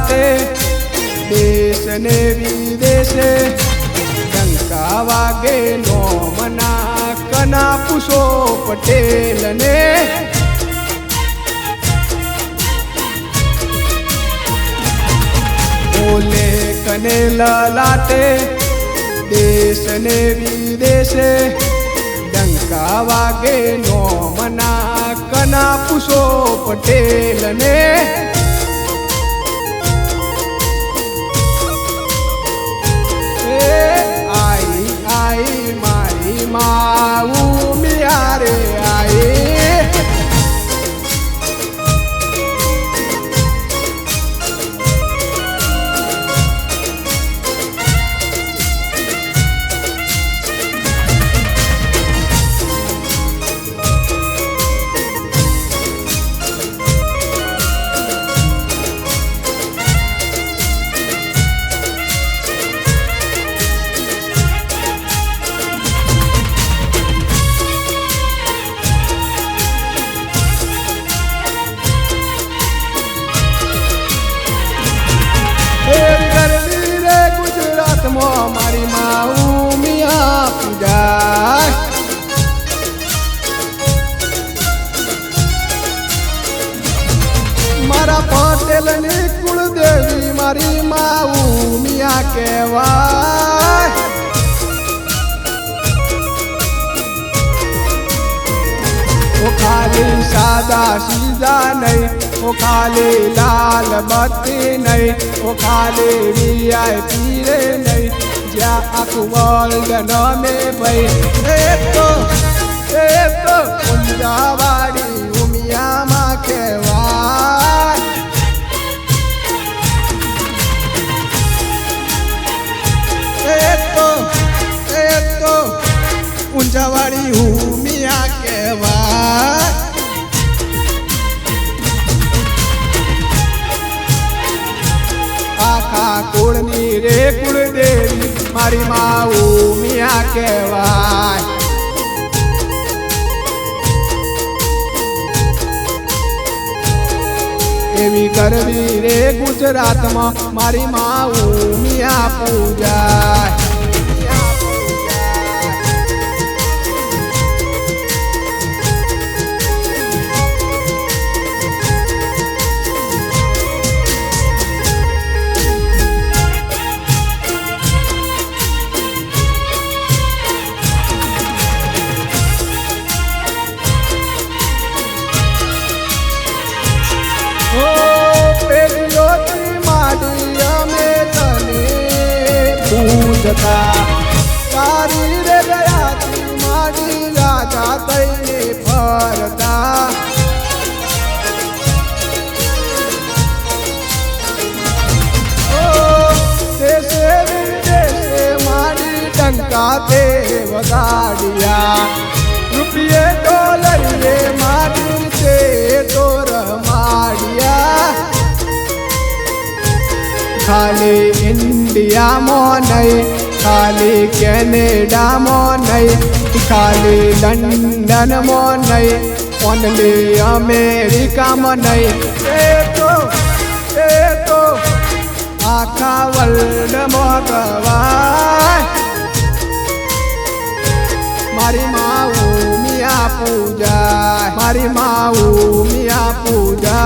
લાટે દેશ ને વિદેશે ડંકા વાગે નોમના કના પૂછો પટેલ ને બોલે કને લાટે દેશ ને વિદેશે ડંકા વાગે નોમના કના પૂછો પટેલ ને आई आई मारी माऊ मियारे आई मारी माऊ मिया पूजा मारा पटेल नी कुलदेवी मारी माऊ मिया कहवाय वो खाली सादा सीधा नहीं वो खाली लाल बत्ती नहीं वो खाली VIP रे नहीं जा आखू वर्ल्ड नामे भाई एक तो कुंजावाड़ी उमिया माँ कहवाय एक तो कुंजावाड़ी उमिया कहवाय आखा कुळनी रे कुलदेवी मारी माऊ मिया कहवाय एवी करवी रे गुजरात में मारी माऊ मिया पूजा तारी रे गया ती मारी राजा तैने फरता देशे विदेशे मारी डंका ते वगाड़िया रुपये डॉलर रे मारी से तोर मारिया खाली इंडिया में नहीं खाली कैनेडा में नहीं खाली लंदन में नहीं ओनली अमेरिका में नहीं तो आखा वर्ल्ड में गवाय मारी माऊ मिया पूजा मारी माऊ मिया पूजा।